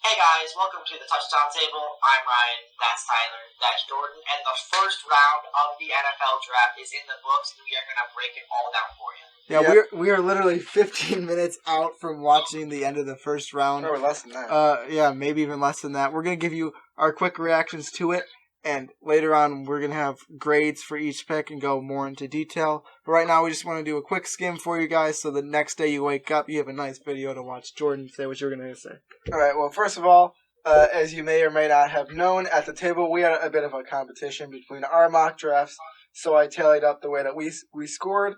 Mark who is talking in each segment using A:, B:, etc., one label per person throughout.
A: Hey guys, welcome to the Touchdown Table. I'm Ryan, that's Tyler, that's Jordan, and the first round of the NFL draft is in the books, and we are going to break it all down for you.
B: Yeah, we are literally 15 minutes out from watching the end of the first round.
C: Or less than that.
B: Yeah, maybe even less than that. We're going to give you our quick reactions to it, and later on we're going to have grades for each pick and go more into detail. But right now we just want to do a quick skim for you guys so the next day you wake up, you have a nice video to watch. Jordan, say what you're going to say.
C: All right, well, first of all, as you may or may not have known, at the table we had a bit of a competition between our mock drafts, so I tallied up the way that we scored.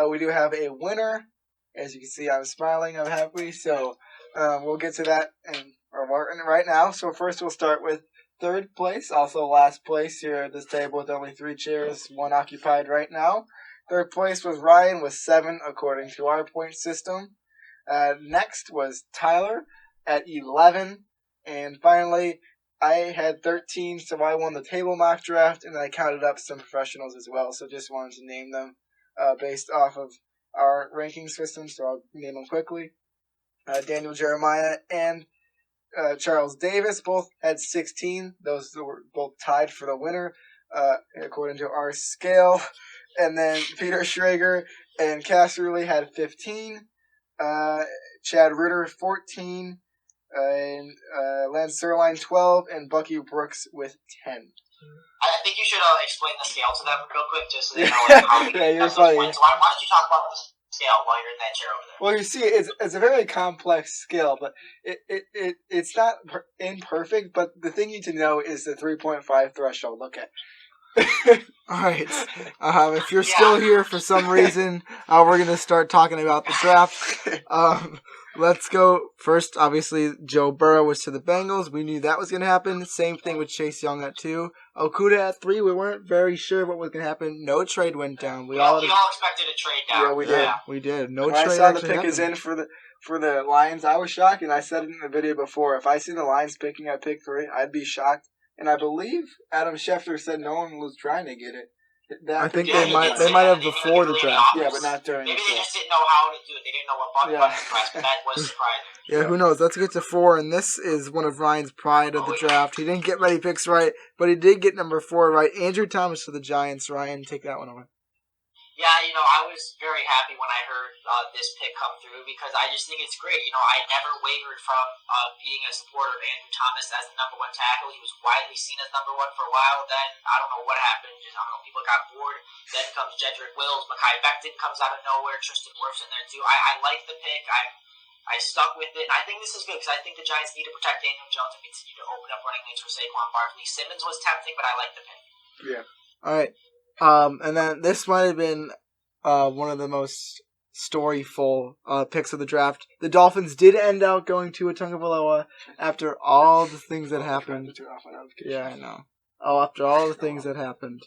C: We do have a winner. As you can see, I'm smiling, I'm happy, so we'll get to that right now. So first we'll start with third place, also last place here at this table with only 3 chairs, 1 occupied right now. Third place was Ryan with 7 according to our point system. Next was Tyler at 11. And finally, I had 13, so I won the table mock draft, and I counted up some professionals as well, so just wanted to name them based off of our ranking system, so I'll name them quickly. Daniel Jeremiah and Charles Davis both had 16. Those were both tied for the winner, according to our scale. And then Peter Schrager and Cass Ruley had 15. Chad Ritter, 14. And Lance Zierlein, 12. And Bucky Brooks with 10.
A: I think you should explain the scale to them real quick, just so they know how we
C: yeah, you're funny.
A: Why don't you talk about the scale while you're in that chair over there?
C: Well, you see, it's a very complex scale, but it's not imperfect. But the thing you need to know is the 3.5 threshold. Look at.
B: All right. If you're still here for some reason, we're going to start talking about the draft. Let's go. First, obviously, Joe Burrow was to the Bengals. We knew that was going to happen. Same thing with Chase Young at 2. Okudah at 3. We weren't very sure what was going to happen. No trade went down. We all
A: expected a trade down.
C: Yeah, we did.
B: We did. No
C: when
B: trade.
C: I saw the pick
B: happened.
C: is in for the Lions, I was shocked, and I said it in the video before. If I see the Lions picking at pick 3, I'd be shocked. And I believe Adam Schefter said no one was trying to get it.
B: I think they might have before the draft.
C: Yeah, but not during the draft.
A: Maybe they just didn't know how to do it. They didn't know what button to press, but that was surprising.
B: Yeah, who knows? Let's get to 4, and this is one of Ryan's pride of the draft. He didn't get many picks right, but he did get number 4 right. Andrew Thomas to the Giants. Ryan, take that one away.
A: Yeah, I was very happy when I heard this pick come through because I just think it's great. I never wavered from being a supporter of Andrew Thomas as the number 1 tackle. He was widely seen as number 1 for a while. Then, I don't know what happened. People got bored. Then comes Jedrek, Willis, Mekhi Becton comes out of nowhere. Tristan Wirfs in there, too. I like the pick. I stuck with it. And I think this is good because I think the Giants need to protect Daniel Jones and continue to open up running lanes for Saquon Barkley. Simmons was tempting, but I like the pick.
C: Yeah.
B: All right. And then this might have been one of the most storyful picks of the draft. The Dolphins did end up going to Tagovailoa after all the things that happened. Yeah, I know. After all the things that happened,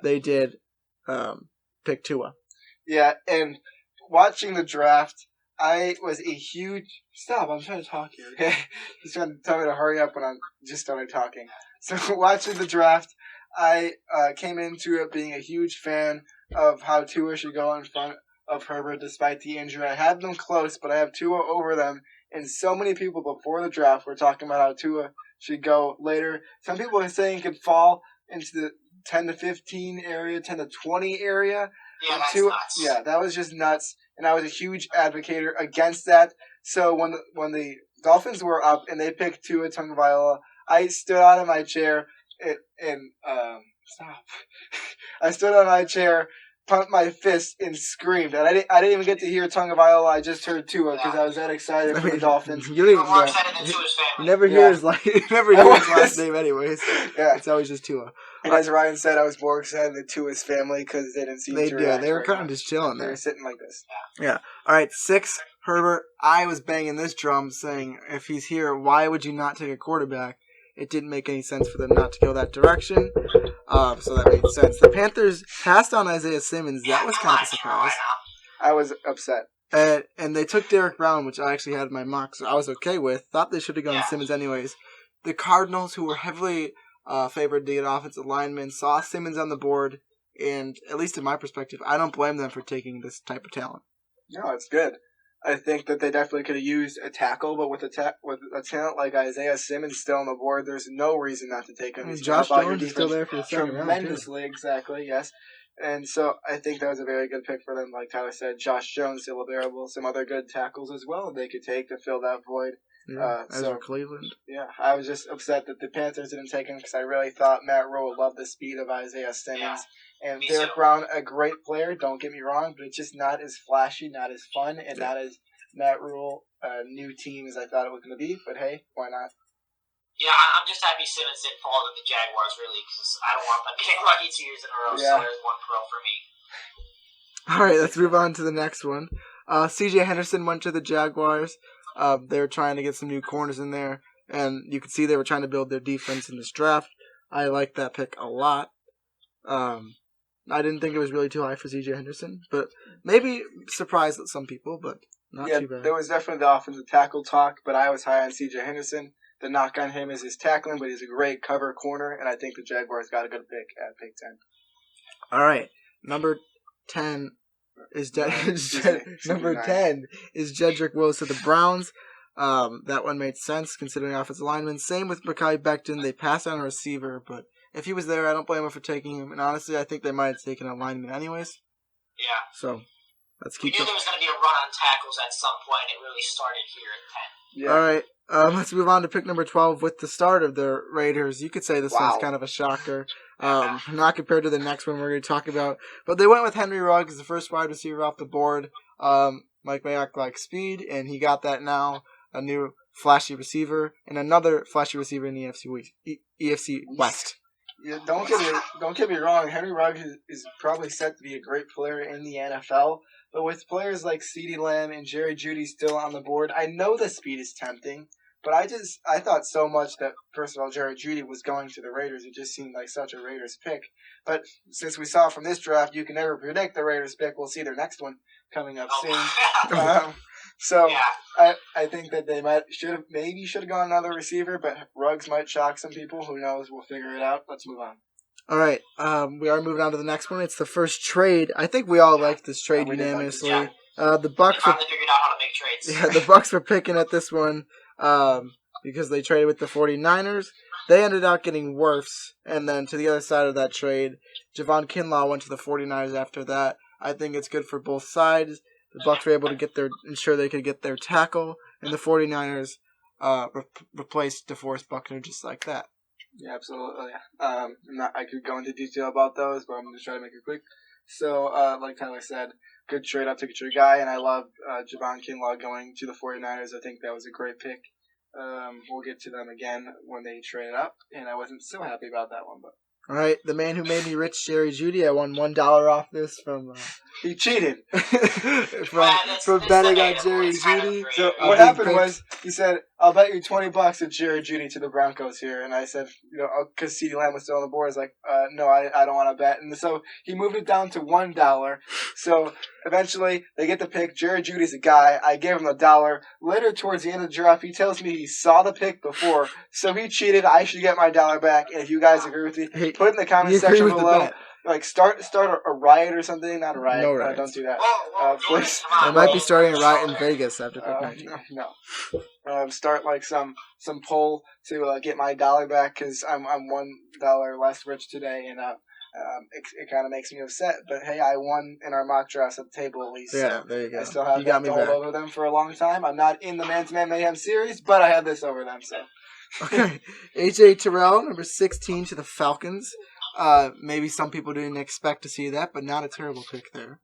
B: they did pick Tua.
C: Yeah, and watching the draft, I was a huge... Stop, I'm trying to talk here, okay? He's trying to tell me to hurry up when I just started talking. So watching the draft, I came into it being a huge fan of how Tua should go in front of Herbert despite the injury. I had them close, but I have Tua over them. And so many people before the draft were talking about how Tua should go later. Some people are saying he could fall into the 10 to 15 area, 10 to 20 area.
A: Yeah, that's nuts.
C: Yeah, that was just nuts. And I was a huge advocate against that. So when the Dolphins were up and they picked Tua Tagovailoa, I stood out of my chair and stop. I stood on my chair, pumped my fist, and screamed. And I didn't even get to hear Tagovailoa. I just heard Tua because I was that excited for the Dolphins.
A: You're more excited than Tua's family.
B: You never hear his last name anyways.
C: Yeah.
B: It's always just Tua.
C: And as Ryan said, I was more excited than Tua's family because they didn't seem to react.
B: Yeah, they were kind of just chilling there.
C: They were sitting like this.
B: Yeah. All right, 6, Herbert. I was banging this drum saying, if he's here, why would you not take a quarterback? It didn't make any sense for them not to go that direction. So that made sense. The Panthers passed on Isaiah Simmons. That was kind of a surprise.
C: I was upset.
B: And they took Derek Brown, which I actually had in my mock, so I was okay with. Thought they should have gone Simmons anyways. The Cardinals, who were heavily favored to get offensive linemen, saw Simmons on the board, and at least in my perspective, I don't blame them for taking this type of talent.
C: No, it's good. I think that they definitely could have used a tackle, but with a talent like Isaiah Simmons still on the board, there's no reason not to take him. He's
B: Josh
C: gonna help out your
B: Jones is still
C: defense
B: there for the second round, too.
C: tremendously, exactly, yes. And so I think that was a very good pick for them. Like Tyler said, Josh Jones still available, some other good tackles as well they could take to fill that void.
B: Yeah, Ezra Cleveland.
C: Yeah, I was just upset that the Panthers didn't take him because I really thought Matt Rule loved the speed of Isaiah Simmons.
A: Yeah,
C: and Derek Brown, a great player, don't get me wrong, but it's just not as flashy, not as fun, and not as Matt Rule new team as I thought it was going to be. But hey, why not?
A: Yeah, I'm just happy Simmons didn't fall to the Jaguars, really, because I don't want them getting lucky 2 years in a row, so there's one pro for me.
B: All right, let's move on to the next one. C.J. Henderson went to the Jaguars. They were trying to get some new corners in there, and you could see they were trying to build their defense in this draft. I like that pick a lot. I didn't think it was really too high for C.J. Henderson, but maybe surprised some people, but not too bad.
C: There was definitely the offensive tackle talk, but I was high on C.J. Henderson. The knock on him is his tackling, but he's a great cover corner, and I think the Jaguars got a good pick at pick 10.
B: All right, number 10 is number 10 is Jedrek Willis of the Browns. That one made sense considering offensive lineman. Same with Mekhi Becton. They passed on a receiver, but if he was there, I don't blame him for taking him. And honestly, I think they might have taken a lineman anyways.
A: Yeah.
B: So let's keep.
A: We knew there was going to be a run on tackles at some point. It really started here at 10.
B: Yeah. All right. Let's move on to pick number 12 with the start of the Raiders. You could say this one's kind of a shocker. Not compared to the next one we're going to talk about. But they went with Henry Ruggs as the first wide receiver off the board. Mike Mayock likes speed, and he got that now. A new flashy receiver and another flashy receiver in the EFC West.
C: Yeah, don't get me wrong. Henry Ruggs is probably set to be a great player in the NFL. But with players like CeeDee Lamb and Jerry Jeudy still on the board, I know the speed is tempting. But I thought so much that, first of all, Jerry Jeudy was going to the Raiders. It just seemed like such a Raiders pick. But since we saw from this draft, you can never predict the Raiders pick. We'll see their next one coming up soon. So I think that they should have gone another receiver, but Ruggs might shock some people. Who knows? We'll figure it out. Let's move on.
B: All right. We are moving on to the next one. It's the first trade. I think we all like this trade unanimously. The Bucks
A: finally figured out how to make trades.
B: Yeah, the Bucks were picking at this one because they traded with the 49ers. They ended up getting Wirfs, and then to the other side of that trade, Javon Kinlaw went to the 49ers after that. I think it's good for both sides. The Bucks were able to ensure they could get their tackle, and the 49ers replaced DeForest Buckner just like that.
C: Yeah, absolutely. I could go into detail about those, but I'm going to try to make it quick. So, like Tyler said, good trade. I took your guy, and I love Javon Kinlaw going to the 49ers. I think that was a great pick. We'll get to them again when they trade up, and I wasn't so happy about that one, but.
B: All right, the man who made me rich, Jerry Jeudy. I won $1 off this from.
C: He cheated
B: from betting on Jerry Jeudy.
C: So what happened was he said, "I'll bet you $20 to Jerry Jeudy to the Broncos here," and I said, because CeeDee Lamb was still on the board, I was like, "No, I don't want to bet." And so he moved it down to $1. So eventually they get the pick. Jerry Jeudy's a guy. I gave him $1. Later, towards the end of the draft, he tells me he saw the pick before, so he cheated. I should get my $1 back. And if you guys agree with me, put it in the comment section below. Like start a riot or something. Not a riot.
B: No riots.
C: Don't do that.
A: Please.
B: I might be starting a riot in Vegas after pick 19.
C: No. Start like some poll to get my $1 back because I'm $1 less rich today, and it kind of makes me upset. But hey, I won in our mock drafts at the table at least.
B: Yeah, there you go.
C: I still have that to hold over them for a long time. I'm not in the Man-to-Man Mayhem series, but I have this over them. So.
B: Okay, A.J. Terrell, number 16 to the Falcons. Maybe some people didn't expect to see that, but not a terrible pick there.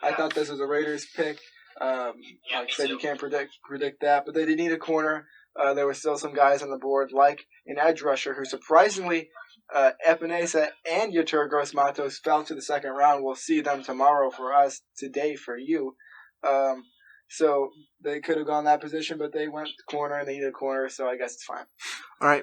C: I thought this was a Raiders pick. Like I said, you can't predict that, but they did need a corner. There were still some guys on the board, like an edge rusher, who surprisingly, Epinesa and Yetur Gross-Matos fell to the second round. We'll see them tomorrow for us, today for you. So they could have gone that position, but they went corner and they needed a corner, so I guess it's fine.
B: All right,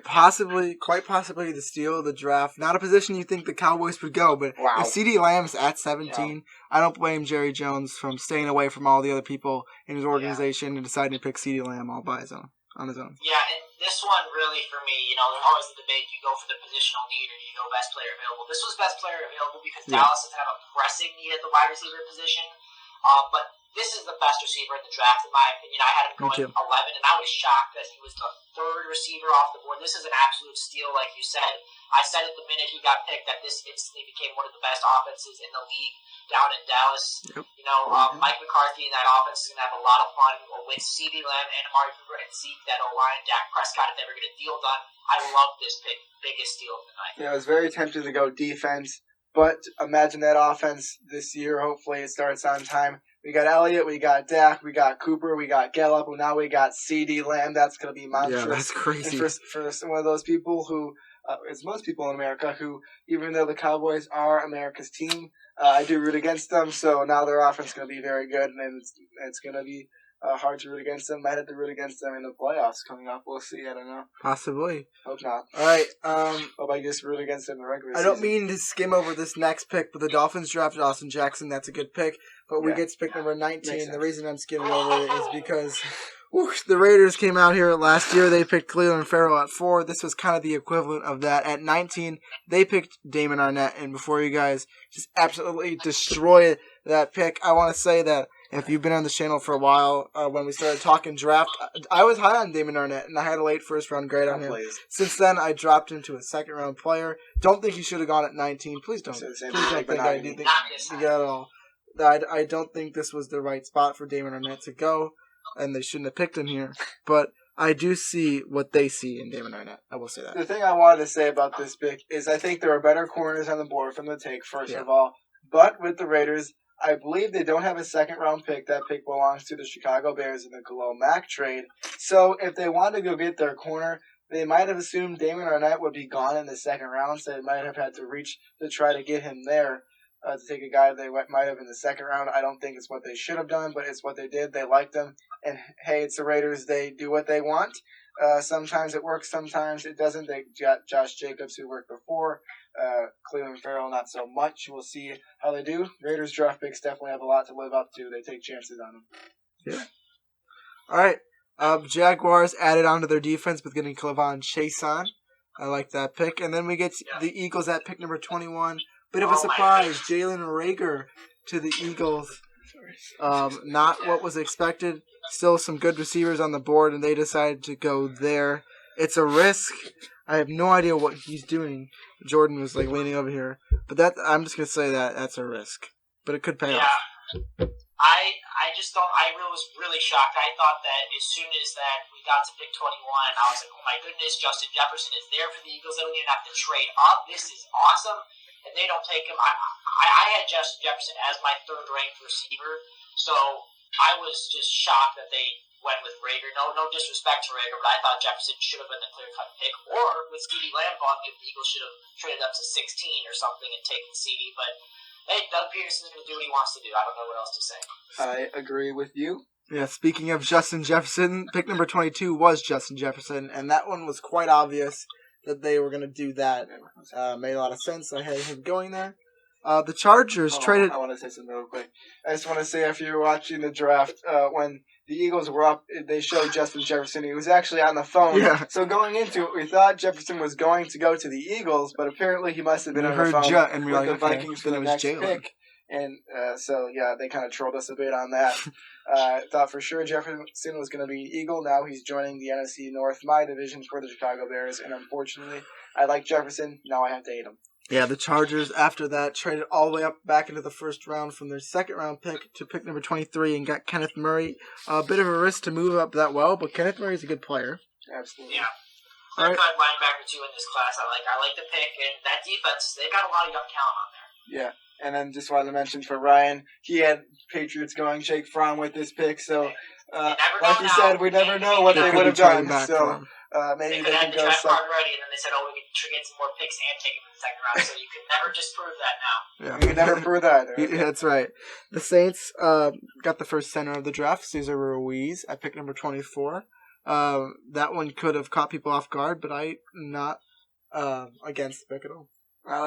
B: quite possibly the steal of the draft. Not a position you think the Cowboys would go, but if CeeDee Lamb's at 17, I don't blame Jerry Jones from staying away from all the other people in his organization and deciding to pick CeeDee Lamb all on his own.
A: Yeah, and this one really for me, there's always the debate: do you go for the positional need or do you go best player available? This was best player available because Dallas doesn't have a pressing need at the wide receiver position, but this is the best receiver in the draft, in my opinion. I had him
B: Me
A: going
B: too.
A: 11, and I was shocked that he was the third receiver off the board. This is an absolute steal, like you said. I said it the minute he got picked that this instantly became one of the best offenses in the league down in Dallas.
B: Yep.
A: You know, Mike McCarthy and that offense is going to have a lot of fun with CeeDee Lamb and Amari Cooper and Zeke, that O-line, Dak Prescott, if they were going to deal done. I love this pick. Biggest steal of the night.
C: Yeah, I was very tempted to go defense, but imagine that offense this year. Hopefully it starts on time. We got Elliott, we got Dak, we got Cooper, we got Gallup, and now we got CeeDee Lamb. That's going to be monstrous.
B: Yeah, that's crazy.
C: And for one of those people who, as most people in America, who, even though the Cowboys are America's team, I do root against them, so now their offense is going to be very good, and it's going to be hard to root against them. Might have to root against them in the playoffs coming up. We'll see. I don't know.
B: Possibly.
C: Hope not.
B: All right.
C: Hope I just root against them in the regular
B: I
C: season.
B: don't mean to skim over this next pick, but the Dolphins drafted Austin Jackson. That's a good pick. But we get to pick number 19. The reason I'm skimming over it is because the Raiders came out here last year. They picked Cleveland Farrell at 4. This was kind of the equivalent of that. At 19, they picked Damon Arnett. And before you guys just absolutely destroy that pick, I want to say that if you've been on the channel for a while, when we started talking draft, I was high on Damon Arnett, and I had a late first-round grade on him. Since then, I dropped him to a second-round player. Don't think he should have gone at 19. Please don't. Please don't think I did think at all. I don't think this was the right spot for Damon Arnett to go, and they shouldn't have picked him here. But I do see what they see in Damon Arnett. I will say that.
C: The thing I wanted to say about this pick is I think there are better corners on the board from the take, first of all. But with the Raiders, I believe they don't have a second-round pick. That pick belongs to the Chicago Bears in the Khalil Mack trade. So if they wanted to go get their corner, they might have assumed Damon Arnett would be gone in the second round, so they might have had to reach to try to get him there to take a guy they might have in the second round. I don't think it's what they should have done, but it's what they did. They liked him. And, hey, it's the Raiders. They do what they want. Sometimes it works, sometimes it doesn't. They got Josh Jacobs, who worked before. Cleveland Farrell, not so much. We'll see how they do. Raiders draft picks definitely have a lot to live up to. They take chances on them.
B: Yeah. All right. Jaguars added on to their defense with getting Clavon Chason. I like that pick. And then we get the Eagles at pick number 21. Bit of a surprise. Jalen Reagor to the Eagles. Not what was expected. Still some good receivers on the board, and they decided to go there. It's a risk. I have no idea what he's doing. Jordan was leaning over here, but I'm just gonna say that's a risk, but it could pay off.
A: I just don't. I was really shocked. I thought that as soon as that we got to pick 21, I was like, oh my goodness, Justin Jefferson is there for the Eagles. They don't even have to trade up. This is awesome. And they don't take him. I had Justin Jefferson as my third-ranked receiver, so I was just shocked that they went with Reagor. No disrespect to Reagor, but I thought Jefferson should have been the clear-cut pick. Or with CeeDee Lamb gone, the Eagles should have traded up to 16 or something and taken CeeDee. But hey, Doug Peterson's going to do what he wants to do. I don't know what else to say.
C: I agree with you.
B: Yeah, speaking of Justin Jefferson, pick number 22 was Justin Jefferson, and that one was quite obvious that they were going to do that. Made a lot of sense. I had him going there. The Chargers traded...
C: I want to say something real quick. I just want to say, if you're watching the draft, when the Eagles were up, they showed Justin Jefferson. He was actually on the phone.
B: Yeah.
C: So going into it, we thought Jefferson was going to go to the Eagles, but apparently he must have been on the phone with the Vikings for the next pick. And so, they kind of trolled us a bit on that. Thought for sure Jefferson was going to be Eagle. Now he's joining the NFC North, my division, for the Chicago Bears. And unfortunately, I like Jefferson. Now I have to hate him.
B: Yeah, the Chargers, after that, traded all the way up back into the first round from their second-round pick to pick number 23 and got Kenneth Murray. A bit of a risk to move up that well, but Kenneth Murray's a good player.
C: Absolutely.
A: Yeah. Clear-cut linebacker, too, in this class. I like the pick. And that defense, they've got a lot of young talent on there.
C: Yeah. And then just wanted to mention for Ryan, he had Patriots going Jake Fromm with this pick. So, like you said, we never know what they would have done. So, maybe they can go.
A: They draft card ready, and then they said, "Oh, we can get some more picks and take him in the second round." So you can never disprove that now.
C: Yeah, you can never prove that.
B: Yeah, that's right. The Saints got the first center of the draft, Cesar Ruiz, at pick number 24. That one could have caught people off guard, but I'm not against the pick at all.
C: I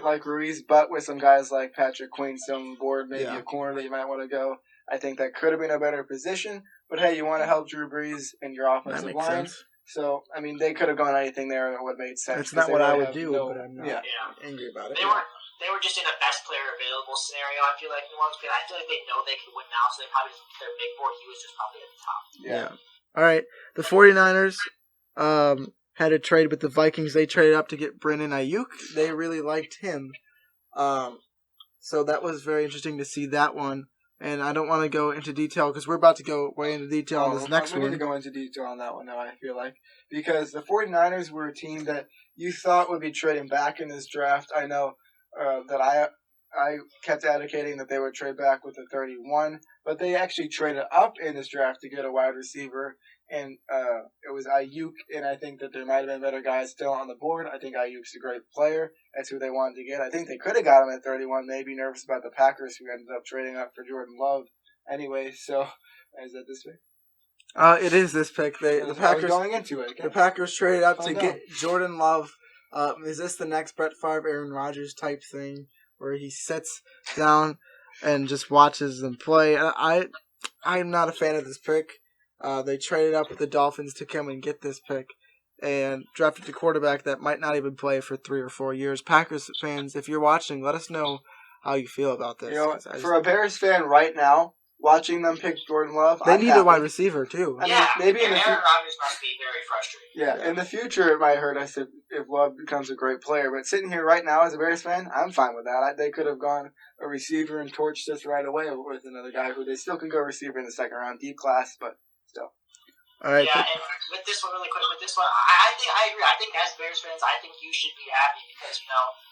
C: like Ruiz, but with some guys like Patrick Queen still on the board, maybe a corner that you might want to go. I think that could have been a better position. But hey, you want to help Drew Brees in your offensive line.
B: Sense.
C: So, they could have gone anything there that would have made sense.
B: It's not what I would do, but I'm not angry about it.
A: They they were just in a best player available scenario. I feel like New Orleans, but I feel like they know they could win now, so they probably just their big board. He was just probably at the top.
B: Yeah. All right. The 49ers had a trade with the Vikings. They traded up to get Brandon Ayuk. They really liked him. So that was very interesting to see that one. And I don't want to go into detail because we're about to go way into detail on this next one.
C: We need to go into detail on that one now, I feel like. Because the 49ers were a team that you thought would be trading back in this draft. I know that I kept advocating that they would trade back with the 31, but they actually traded up in this draft to get a wide receiver, and it was Ayuk, and I think that there might have been better guys still on the board. I think Ayuk's a great player. That's who they wanted to get. I think they could have got him at 31, maybe nervous about the Packers, who ended up trading up for Jordan Love. Anyway, so is that this pick?
B: It is this pick. The Packers
C: going into it. Okay.
B: The Packers traded up to get Jordan Love. Is this the next Brett Favre, Aaron Rodgers type thing where he sits down and just watches them play? I'm not a fan of this pick. They traded up with the Dolphins to come and get this pick and drafted a quarterback that might not even play for 3 or 4 years. Packers fans, if you're watching, let us know how you feel about this.
C: You know, for a Bears fan right now, watching them pick Jordan Love,
B: they need a wide receiver too.
A: I mean, maybe in the Aaron Rodgers must be very frustrating.
C: Yeah, in the future it might hurt us if Love becomes a great player. But sitting here right now as a Bears fan, I'm fine with that. They could have gone a receiver and torched us right away with another guy who they still could go receiver in the second round, deep class, but still.
B: All right.
A: Yeah, and with this one, really quick, I agree. I think as Bears fans, I think you should be happy because,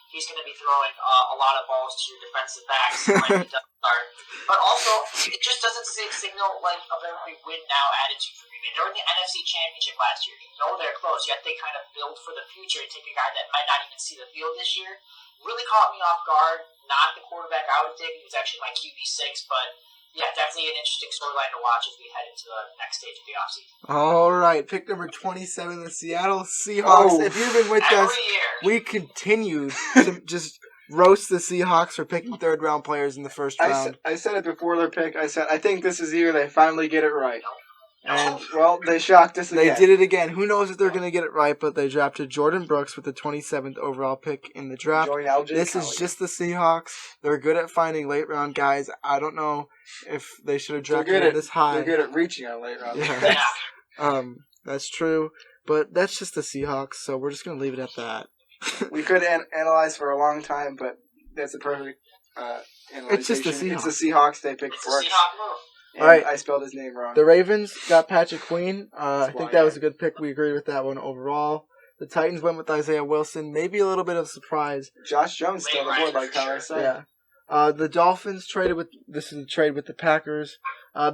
A: he's going to be throwing a lot of balls to your defensive backs when he does start. But also, it just doesn't signal like a very win-now attitude for Green Bay. They were in the NFC Championship last year. You know they're close, yet they kind of build for the future and take a guy that might not even see the field this year. Really caught me off guard. Not the quarterback I would take. He was actually my QB6, but yeah, definitely an interesting storyline to watch as we head into the next stage of the offseason.
B: All right, pick number 27, the Seattle Seahawks. If you've been with us, we continued to just roast the Seahawks for picking third-round players in the first round.
C: I said it before their pick. I said, I think this is the year they finally get it right. And, well, they shocked us again.
B: They did it again. Who knows if they're going to get it right, but they drafted Jordan Brooks with the 27th overall pick in the draft. This is just the Seahawks. They're good at finding late-round guys. I don't know if they should have drafted them this high.
C: They're good at reaching on late-round
B: guys. Yeah. That's true, but that's just the Seahawks, so we're just going to leave it at that.
C: We could analyze for a long time, but that's a perfect analyzation.
B: It's just the Seahawks.
C: It's the Seahawks. They picked Brooks.
B: All right,
C: I spelled his name wrong.
B: The Ravens got Patrick Queen. I think that was a good pick. We agreed with that one overall. The Titans went with Isaiah Wilson. Maybe a little bit of surprise.
C: Josh Jones still on the board, like Tyler said.
B: Yeah. The Dolphins traded with. This is a trade with the Packers.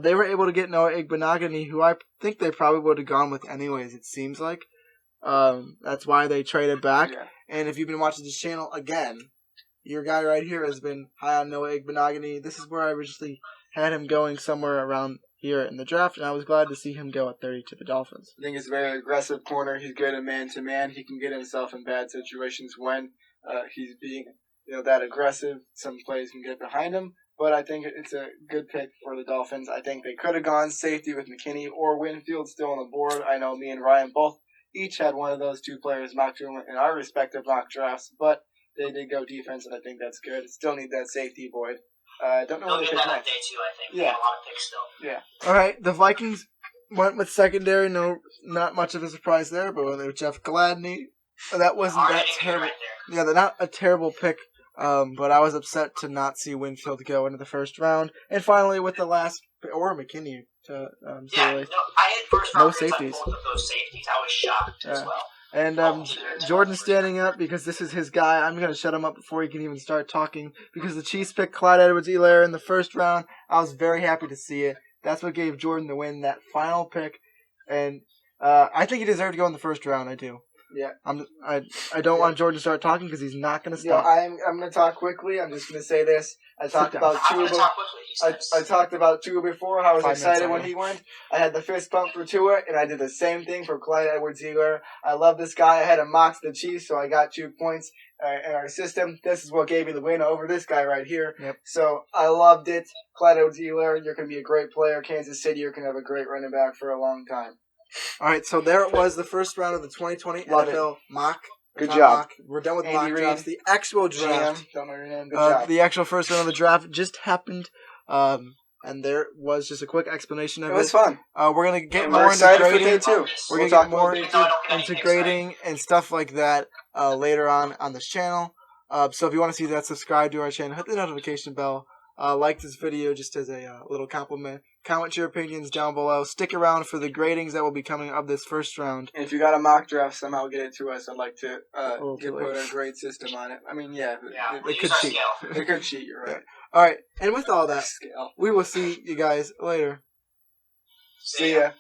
B: They were able to get Noah Igbenogany, who I think they probably would have gone with anyways. It seems like. That's why they traded back. Yeah. And if you've been watching this channel again, your guy right here has been high on Noah Igbenogany. This is where I originally had him going somewhere around here in the draft, and I was glad to see him go at 30 to the Dolphins.
C: I think he's a very aggressive corner. He's good at man-to-man. He can get himself in bad situations when he's being that aggressive. Some plays can get behind him, but I think it's a good pick for the Dolphins. I think they could have gone safety with McKinney or Winfield still on the board. I know me and Ryan both each had one of those two players mocked in our respective mock drafts, but they did go defense, and I think that's good. Still need that safety void. Don't know
A: what they pick next. Day too, I think. Yeah, a lot of picks still.
C: Yeah.
B: All right, the Vikings went with secondary. No, not much of a surprise there, but when they were Jeff Gladney, that wasn't that terrible. Right there. Yeah, they're not a terrible pick. But I was upset to not see Winfield go into the first round. And finally, with the last, or McKinney to
A: I had first round safeties. Both of those safeties. I was shocked as well.
B: And Jordan's standing up because this is his guy. I'm going to shut him up before he can even start talking because the Chiefs picked Clyde Edwards-Helaire in the first round. I was very happy to see it. That's what gave Jordan the win, that final pick. And I think he deserved to go in the first round. I do.
C: Yeah.
B: I don't want Jordan to start talking because he's not going to stop.
C: I'm going to talk quickly. I'm just going to say this. I talked about Tua before. How I was excited when he went. I had the fist pump for Tua, and I did the same thing for Clyde Edwards-Helaire. I love this guy. I had him mocked the Chiefs, so I got 2 points in our system. This is what gave me the win over this guy right here.
B: Yep.
C: So I loved it. Clyde Edwards-Helaire, you're going to be a great player. Kansas City, you're going to have a great running back for a long time.
B: All right, so there it was, the first round of the 2020 NFL mock
C: Good
B: Not
C: job.
B: mock. We're done with
C: Andy
B: mock
C: Reid,
B: drafts. The actual draft.
C: GM, don't know your name. Good job.
B: The actual first round of the draft just happened. And there was just a quick explanation of it.
C: It was fun.
B: We're gonna get
C: And
B: more
C: we're
B: into
C: excited for
B: grading.
C: day 2.
B: We're
C: We'll
B: gonna
C: talk
B: get more
C: about day
A: No, I don't get any
B: into
A: picks
B: grading and stuff like that later on this channel. So if you want to see that, subscribe to our channel, hit the notification bell, like this video just as a little compliment. Comment your opinions down below. Stick around for the gradings that will be coming of this first round.
C: And if you got a mock draft, somehow get it to us. I'd like to
B: Hopefully.
C: put a grade system on it. I mean, yeah.
A: Yeah,
C: It
A: we'll
B: could
A: use our
B: cheat.
A: scale.
C: They could cheat, you're right.
B: All right, and with all that,
C: Scale.
B: we will see you guys later.
C: See ya.